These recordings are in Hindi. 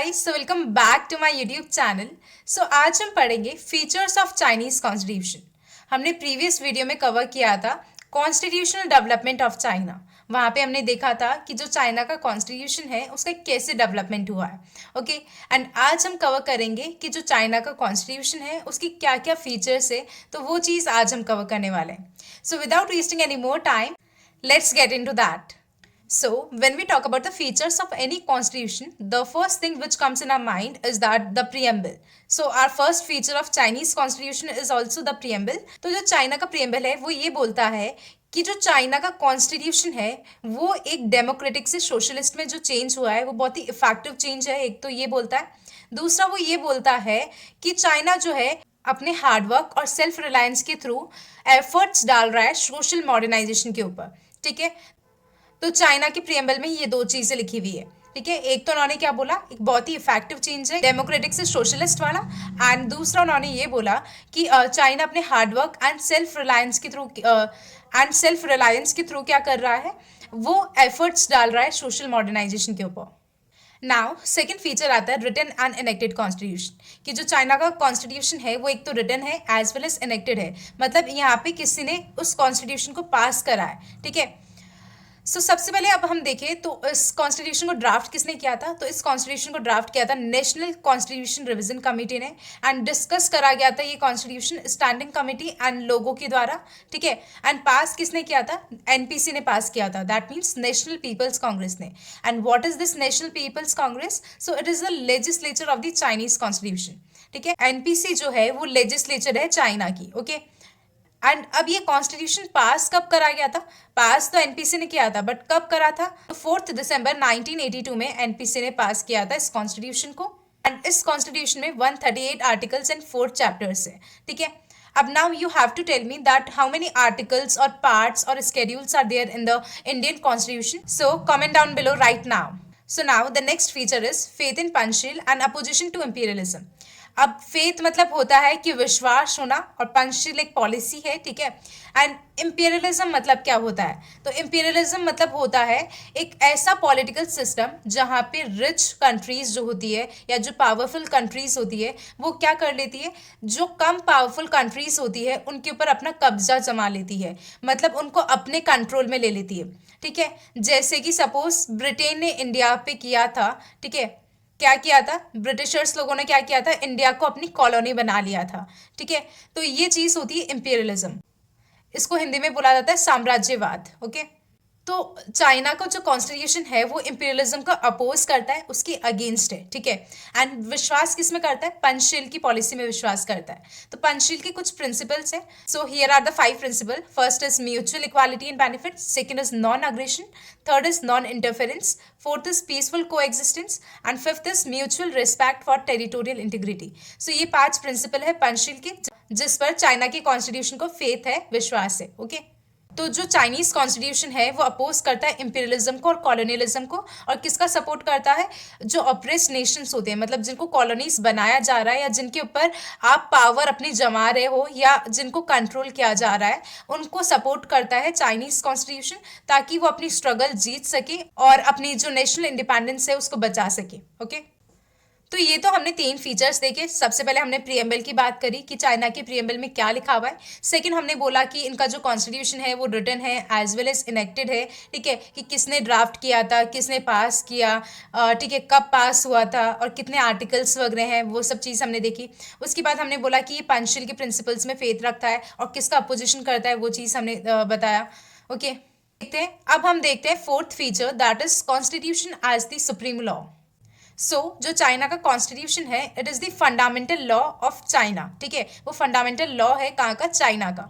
Guys, so welcome back to my YouTube channel. So आज हम पढ़ेंगे फीचर्स ऑफ चाइनीज कॉन्स्टिट्यूशन। हमने प्रीवियस वीडियो में कवर किया था कॉन्स्टिट्यूशनल डेवलपमेंट ऑफ चाइना। वहाँ पे हमने देखा था कि जो चाइना का कॉन्स्टिट्यूशन है उसका कैसे डेवलपमेंट हुआ है। ओके एंड आज हम कवर करेंगे कि जो चाइना का कॉन्स्टिट्यूशन है उसकी क्या क्या फीचर्स है, तो वो चीज़ आज हम कवर करने वाले हैं। So without wasting any more time, let's get into that. So, when we talk about the features of any constitution, the first thing which comes in our mind is that the preamble. So, our first feature of Chinese constitution is also the preamble. तो जो चाइना का preamble है वो ये बोलता है कि जो चाइना का कॉन्स्टिट्यूशन है वो एक डेमोक्रेटिक से सोशलिस्ट में जो चेंज हुआ है वो बहुत ही इफेक्टिव चेंज है। एक तो ये बोलता है, दूसरा वो ये बोलता है कि चाइना जो है अपने हार्डवर्क और सेल्फ रिलायंस के थ्रू एफर्ट्स डाल रहा है सोशल मॉडर्नाइजेशन के ऊपर। ठीक है, तो चाइना के प्रियम्बल में ये दो चीजें लिखी हुई है। ठीक है, एक तो उन्होंने क्या बोला, एक बहुत ही इफेक्टिव चेंज है डेमोक्रेटिक से सोशलिस्ट वाला, एंड दूसरा उन्होंने ये बोला कि चाइना अपने हार्डवर्क एंड सेल्फ रिलायंस के थ्रू क्या कर रहा है, वो एफर्ट्स डाल रहा है सोशल मॉडर्नाइजेशन के ऊपर। नाउ सेकेंड फीचर आता है रिटन एंड इनेक्टेड कॉन्स्टिट्यूशन, कि जो चाइना का कॉन्स्टिट्यूशन है वो एक तो रिटन है एज वेल एज इनेक्टेड है, मतलब यहाँ पे किसी ने उस कॉन्स्टिट्यूशन को पास करा है। ठीक है, सो सबसे पहले अब हम देखें तो इस कॉन्स्टिट्यूशन को ड्राफ्ट किसने किया था, तो इस कॉन्स्टिट्यूशन को ड्राफ्ट किया था नेशनल कॉन्स्टिट्यूशन रिवीजन कमेटी ने, एंड डिस्कस करा गया था ये कॉन्स्टिट्यूशन स्टैंडिंग कमेटी एंड लोगों के द्वारा। ठीक है, एंड पास किसने किया था, एनपीसी ने पास किया था, that means National People's Congress ने। And what is this National People's Congress, so it is the legislature of the Chinese constitution. ठीक है, एनपीसी जो है वो लेजिस्लेचर है चाइना की। ओके, एंड अब ये कॉन्स्टिट्यूशन पास कब करा गया था, पास तो एनपीसी ने किया था बट कब करा था, तो 4 दिसंबर 1982 में एनपीसी ने पास किया था इस कॉन्स्टिट्यूशन को। एंड इस कॉन्स्टिट्यूशन में 138 आर्टिकल्स एंड 4 चैप्टर्स है। ठीक है, अब now you have to tell me that how many articles और पार्ट्स और schedules are there in the Indian constitution, so comment down below right now. So now the next feature is faith in Panchsheel and opposition to imperialism. अब फेथ मतलब होता है कि विश्वास होना, और पंचशील एक पॉलिसी है। ठीक है, एंड इंपीरियलिज्म मतलब क्या होता है, तो इंपीरियलिज्म मतलब होता है एक ऐसा पॉलिटिकल सिस्टम जहाँ पे रिच कंट्रीज जो होती है या जो पावरफुल कंट्रीज होती है वो क्या कर लेती है, जो कम पावरफुल कंट्रीज होती है उनके ऊपर अपना कब्जा जमा लेती है, मतलब उनको अपने कंट्रोल में ले लेती है। ठीक है, जैसे कि सपोज ब्रिटेन ने इंडिया पे किया था। ठीक है, क्या किया था, ब्रिटिशर्स लोगों ने क्या किया था, इंडिया को अपनी कॉलोनी बना लिया था। ठीक है, तो ये चीज होती है इंपीरियलिज्म, इसको हिंदी में बोला जाता है साम्राज्यवाद। ओके, तो चाइना का जो कॉन्स्टिट्यूशन है वो इंपीरियलिज्म का अपोज करता है, उसके अगेंस्ट है। ठीक है, एंड विश्वास किस में करता है, पंचशील की पॉलिसी में विश्वास करता है। तो पंचशील के कुछ प्रिंसिपल्स है, so here are the 5 principle. First is mutual equality and benefit, second is non aggression, third is non interference, fourth is peaceful coexistence, and fifth is mutual respect for territorial integrity. So ये 5 प्रिंसिपल है पंचशील के, जिस पर चाइना के कॉन्स्टिट्यूशन को फेथ है, विश्वास है। ओके, तो जो चाइनीज कॉन्स्टिट्यूशन है वो अपोज करता है इंपीरियलिज्म को और कॉलोनियलिज्म को, और किसका सपोर्ट करता है, जो ऑप्रेस नेशंस होते हैं, मतलब जिनको कॉलोनीज बनाया जा रहा है या जिनके ऊपर आप पावर अपनी जमा रहे हो या जिनको कंट्रोल किया जा रहा है, उनको सपोर्ट करता है चाइनीज कॉन्स्टिट्यूशन, ताकि वो अपनी स्ट्रगल जीत सके और अपनी जो नेशनल इंडिपेंडेंस है उसको बचा सके। ओके, तो ये तो हमने 3 फीचर्स देखे। सबसे पहले हमने प्रियम्बल की बात करी कि चाइना के प्रियम्बल में क्या लिखा हुआ है। सेकंड हमने बोला कि इनका जो कॉन्स्टिट्यूशन है वो रिटन है एज वेल एज इनेक्टेड है। ठीक है, कि किसने ड्राफ्ट किया था, किसने पास किया, ठीक है, कब पास हुआ था और कितने आर्टिकल्स वगैरह हैं, वो सब चीज़ हमने देखी। उसके बाद हमने बोला कि ये पंचशील के प्रिंसिपल्स में फेथ रखता है और किसका अपोजिशन करता है, वो चीज़ हमने बताया। ओके, देखते हैं, अब हम देखते हैं 4th feature, that is constitution as the supreme law. So जो चाइना का कॉन्स्टिट्यूशन है it is the fundamental law of China. ठीक है, वो फंडामेंटल लॉ है कहाँ का, चाइना का,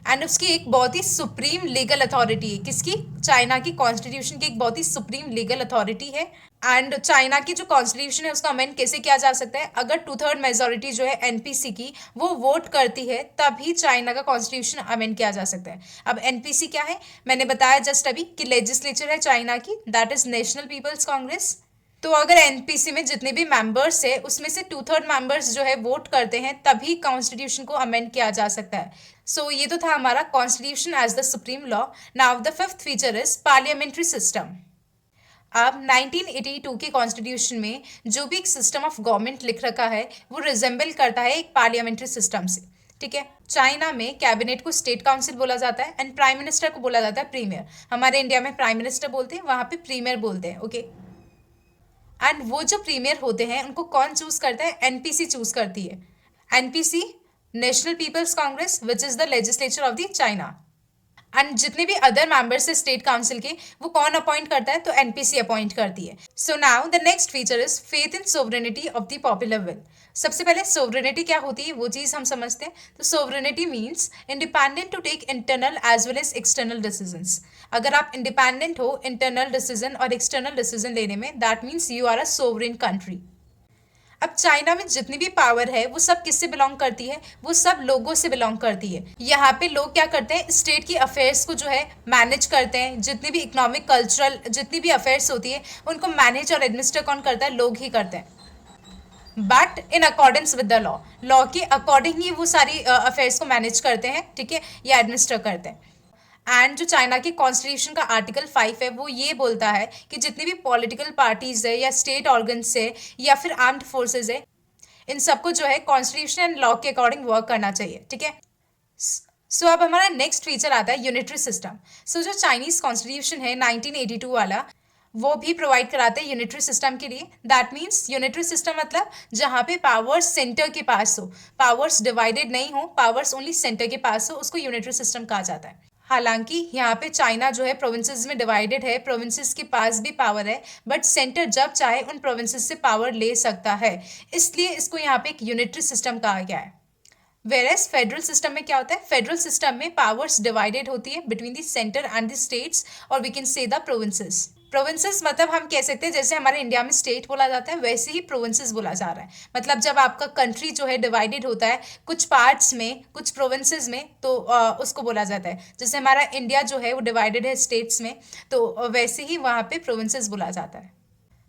एंड उसकी एक बहुत ही सुप्रीम लीगल अथॉरिटी है, किसकी, चाइना की कॉन्स्टिट्यूशन की एक बहुत ही सुप्रीम लीगल अथॉरिटी है। एंड चाइना की जो कॉन्स्टिट्यूशन है उसका अमेंड कैसे किया जा सकता है, अगर 2/3 मेजोरिटी जो है एनपीसी की वो वोट करती है तभी चाइना का कॉन्स्टिट्यूशन अमेंड किया जा सकता है। अब एनपीसी क्या है, मैंने बताया जस्ट अभी कि लेजिस्लेचर है चाइना की, that is National People's Congress. तो अगर एनपीसी में जितने भी मेंबर्स है उसमें से 2/3 मेंबर्स जो है वोट करते हैं तभी कॉन्स्टिट्यूशन को अमेंड किया जा सकता है। सो ये तो था हमारा constitution as the supreme law. Now the 5th feature is parliamentary system. अब 1982 के कॉन्स्टिट्यूशन में जो भी एक सिस्टम ऑफ गवर्नमेंट लिख रखा है वो रिजेंबल करता है एक पार्लियामेंट्री सिस्टम से, ठीक है। चाइना में कैबिनेट को स्टेट काउंसिल बोला जाता है एंड प्राइम मिनिस्टर को बोला जाता है प्रीमियर। हमारे इंडिया में प्राइम मिनिस्टर बोलते हैं, वहाँ पे प्रीमियर बोलते हैं, ओके। एंड वो जो प्रीमियर होते हैं उनको कौन चूज करता है? एनपीसी चूज करती है। NPC, National People's Congress, which is the legislature of the China. And जितने भी अदर मेंबर्स है स्टेट काउंसिल के, वो कौन अपॉइंट करता है? तो एनपीसी अपॉइंट करती है। सो now the next feature is faith in sovereignty of the popular will. सबसे पहले सोवरेनिटी क्या होती है वो चीज हम समझते हैं। तो sovereignty means independent to take internal as well as external decisions. अगर आप इंडिपेंडेंट हो इंटरनल डिसीजन और एक्सटर्नल डिसीजन लेने में, that means you are a sovereign country. अब चाइना में जितनी भी पावर है वो सब किससे बिलोंग करती है? वो सब लोगों से बिलोंग करती है। यहाँ पे लोग क्या करते हैं? स्टेट की अफेयर्स को जो है मैनेज करते हैं। जितनी भी इकोनॉमिक, कल्चरल जितनी भी अफेयर्स होती है उनको मैनेज और एडमिनिस्टर कौन करता है? लोग ही करते हैं। But in accordance with the law, law के अकॉर्डिंग ही वो सारी अफेयर्स को मैनेज करते हैं, ठीक है, या एडमिनिस्टर करते हैं। एंड जो चाइना के कॉन्स्टिट्यूशन का आर्टिकल 5 है वो ये बोलता है कि जितनी भी पॉलिटिकल पार्टीज है या स्टेट ऑर्गन्स है या फिर आर्म्ड फोर्सेज है, इन सबको जो है कॉन्स्टिट्यूशन एंड लॉ के अकॉर्डिंग वर्क करना चाहिए, ठीक है। सो अब हमारा नेक्स्ट फीचर आता है यूनिटरी सिस्टम। सो जो चाइनीज कॉन्स्टिट्यूशन है 1982 वाला, वो भी प्रोवाइड कराते हैं यूनिटरी सिस्टम के लिए। दैट मीन्स यूनिटरी सिस्टम मतलब जहाँ पे पावर्स सेंटर के पास हो, पावर्स डिवाइडेड नहीं हो, पावर्स ओनली सेंटर के पास हो, उसको यूनिटरी सिस्टम कहा जाता है। हालांकि यहाँ पे चाइना जो है प्रोविंसेस में डिवाइडेड है, प्रोविंसेस के पास भी पावर है, बट सेंटर जब चाहे उन प्रोविंसेस से पावर ले सकता है, इसलिए इसको यहाँ पे एक यूनिटरी सिस्टम कहा गया है। वेरएस फेडरल सिस्टम में क्या होता है? फेडरल सिस्टम में पावर्स डिवाइडेड होती है between the centre and the states, और we can say the provinces. Provinces मतलब हम कह सकते हैं जैसे हमारे इंडिया में स्टेट बोला जाता है, वैसे ही प्रोविंसेस बोला जा रहा है। मतलब जब आपका कंट्री जो है डिवाइडेड होता है कुछ पार्ट्स में, कुछ प्रोविंसेस में, तो उसको बोला जाता है। जैसे हमारा इंडिया जो है वो डिवाइडेड है स्टेट्स में, तो वैसे ही वहाँ पे प्रोविंसेस बोला जाता है।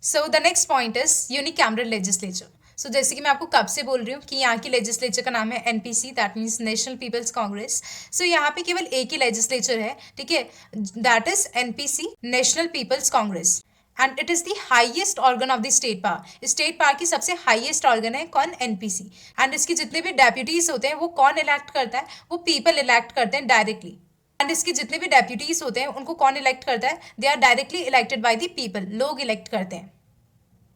So the next point is unicameral legislature. So जैसे कि मैं आपको कब से बोल रही हूँ कि यहाँ की लेजिस्लेचर का नाम है NPC, that means National People's Congress. So यहाँ पे केवल एक ही लेजिस्लेचर है, ठीक है, that is NPC, National People's Congress. And it is the highest organ of the state power. State power की सबसे हाईएस्ट ऑर्गन है कौन? एनपीसी। एंड इसके जितने भी डेप्यूटीज होते हैं वो कौन इलेक्ट करता है? वो पीपल इलेक्ट करते हैं डायरेक्टली। एंड इसके जितने भी डेप्यूटीज होते हैं उनको कौन इलेक्ट करता है? They are directly elected by the people, लोग इलेक्ट करते हैं।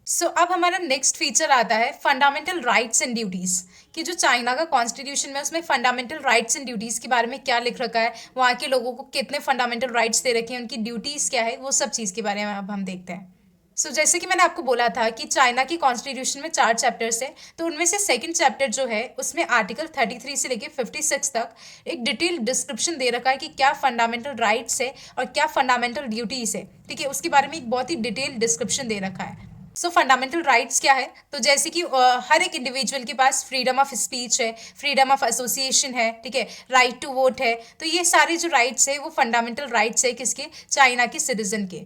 सो अब हमारा नेक्स्ट फीचर आता है फंडामेंटल राइट्स एंड ड्यूटीज़, कि जो चाइना का कॉन्स्टिट्यूशन में उसमें फंडामेंटल राइट्स एंड ड्यूटीज़ के बारे में क्या लिख रखा है, वहाँ के लोगों को कितने फंडामेंटल राइट्स दे रखे हैं, उनकी ड्यूटीज़ क्या है, वो सब चीज़ के बारे में अब हम देखते हैं। सो जैसे कि मैंने आपको बोला था कि चाइना की कॉन्स्टिट्यूशन में 4 चैप्टर्स है, तो उनमें से सेकंड चैप्टर जो है उसमें आर्टिकल 33 से लेके 56 तक एक डिटेल डिस्क्रिप्शन दे रखा है कि क्या फंडामेंटल राइट्स है और क्या फंडामेंटल ड्यूटीज़ है, ठीक है, उसके बारे में एक बहुत ही डिटेल डिस्क्रिप्शन दे रखा है। सो फंडामेंटल राइट्स क्या है? तो जैसे कि हर एक इंडिविजुअल के पास फ्रीडम ऑफ स्पीच है, फ्रीडम ऑफ एसोसिएशन है, ठीक है, राइट टू वोट है। तो ये सारे जो राइट्स है वो फंडामेंटल राइट्स है किसके? चाइना के सिटीजन के।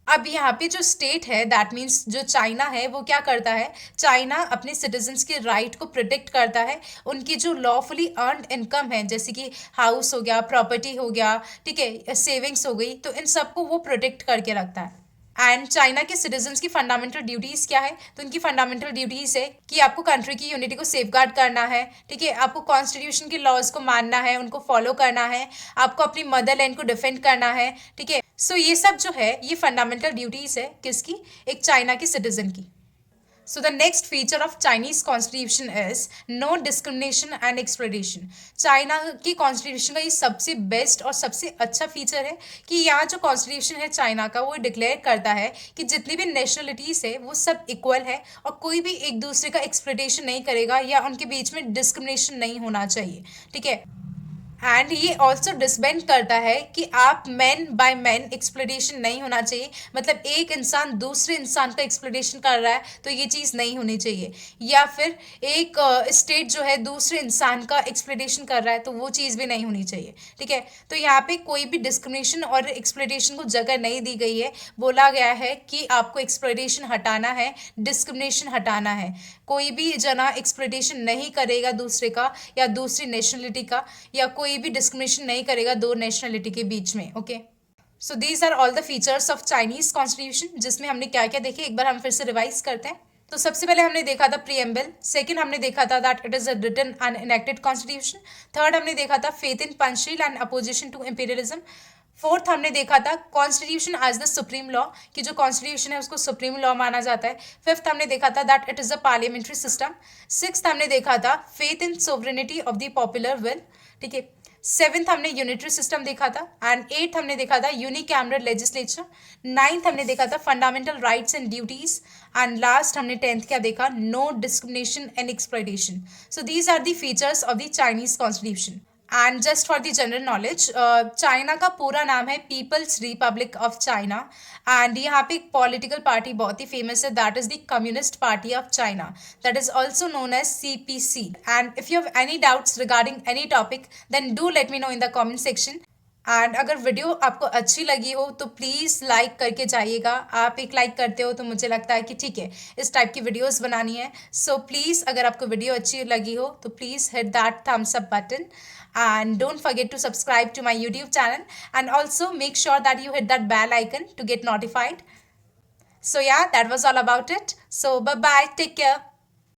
अब यहाँ पे जो स्टेट है, दैट मीन्स जो चाइना है, वो क्या करता है? चाइना अपने सिटीजन्स के राइट को प्रोटेक्ट करता है। उनकी जो लॉफुली अर्नड इनकम है, जैसे कि हाउस हो गया, प्रॉपर्टी हो गया, ठीक है, सेविंग्स हो गई, तो इन सबको वो प्रोटेक्ट करके रखता है। एंड चाइना के सिटीजन्स की फंडामेंटल ड्यूटीज़ क्या है? तो उनकी फंडामेंटल ड्यूटीज़ है कि आपको कंट्री की यूनिटी को सेफगार्ड करना है, ठीक है, आपको कॉन्स्टिट्यूशन के लॉज को मानना है, उनको फॉलो करना है, आपको अपनी मदरलैंड को डिफेंड करना है, ठीक है। सो ये सब जो है ये फंडामेंटल ड्यूटीज़ है किसकी? एक चाइना के सिटीजन की। So the next feature of Chinese constitution is no discrimination and exploitation. China की कॉन्स्टिट्यूशन का ये सबसे बेस्ट और सबसे अच्छा फीचर है कि यहाँ जो कॉन्स्टिट्यूशन है चाइना का, वो डिक्लेयर करता है कि जितनी भी नेशनलिटीज़ है वो सब इक्वल है और कोई भी एक दूसरे का एक्सप्लोइटेशन नहीं करेगा या उनके बीच में डिस्क्रिमिनेशन नहीं होना चाहिए, ठीक है। एंड ये ऑल्सो डिसबेंड करता है कि आप मैन बाय मैन एक्सप्लोइटेशन नहीं होना चाहिए। मतलब एक इंसान दूसरे इंसान का एक्सप्लोइटेशन कर रहा है तो ये चीज़ नहीं होनी चाहिए, या फिर एक स्टेट जो है दूसरे इंसान का एक्सप्लोइटेशन कर रहा है तो वो चीज़ भी नहीं होनी चाहिए, ठीक है। तो यहाँ पे कोई भी डिस्क्रिमिनेशन और एक्सप्लोइटेशन को जगह नहीं दी गई है। बोला गया है कि आपको एक्सप्लोइटेशन हटाना है, डिस्क्रिमिनेशन हटाना है। कोई भी जना एक्सप्लोइटेशन नहीं करेगा दूसरे का या दूसरी नेशनलिटी का, या कोई भी डिस्क्रिमिनेशन नहीं करेगा दो नेशनलिटी के बीच में, okay. So these are all the features of Chinese constitution, जिसमें हमने क्या क्या देखे एक बार हम फिर से रिवाइज करते हैं। तो सबसे पहले हमने देखा था प्रीएम्बल, सेकंड हमने देखा था that it is a written and enacted constitution, third हमने देखा था faith in Panchsheel and opposition to imperialism, fourth हमने देखा था constitution as the supreme law, कि जो कॉन्स्टिट्यूशन है उसको सुप्रीम लॉ माना जाता है। फिफ्थ हमने देखा था that it is a parliamentary system. Sixth हमने देखा था faith in sovereignty of the popular will, ठीक है। सेवेंथ हमने यूनिटरी सिस्टम देखा था, एंड एट्थ हमने देखा था यूनिकैमरल लेजिस्लेचर। नाइन्थ हमने देखा था fundamental rights and duties, and last हमने टेंथ क्या देखा, no discrimination and exploitation. So these are the features of the Chinese constitution. And just for the general knowledge, China का पूरा नाम है People's Republic of China, and यहाँ पे एक पॉलिटिकल पार्टी बहुत ही फेमस है, that is the Communist Party of China, that is also known as CPC। And if you have any doubts regarding any topic then do let me know in the comment section. And अगर वीडियो आपको अच्छी लगी हो तो प्लीज़ लाइक करके जाइएगा। आप एक लाइक करते हो तो मुझे लगता है कि ठीक है, इस टाइप की वीडियोस बनानी है। सो प्लीज़ अगर आपको वीडियो अच्छी लगी हो तो please hit that thumbs up button, and don't forget to subscribe to my YouTube channel, and also make sure that you hit that bell icon to get notified. So yeah, that was all about it. So bye bye, take care.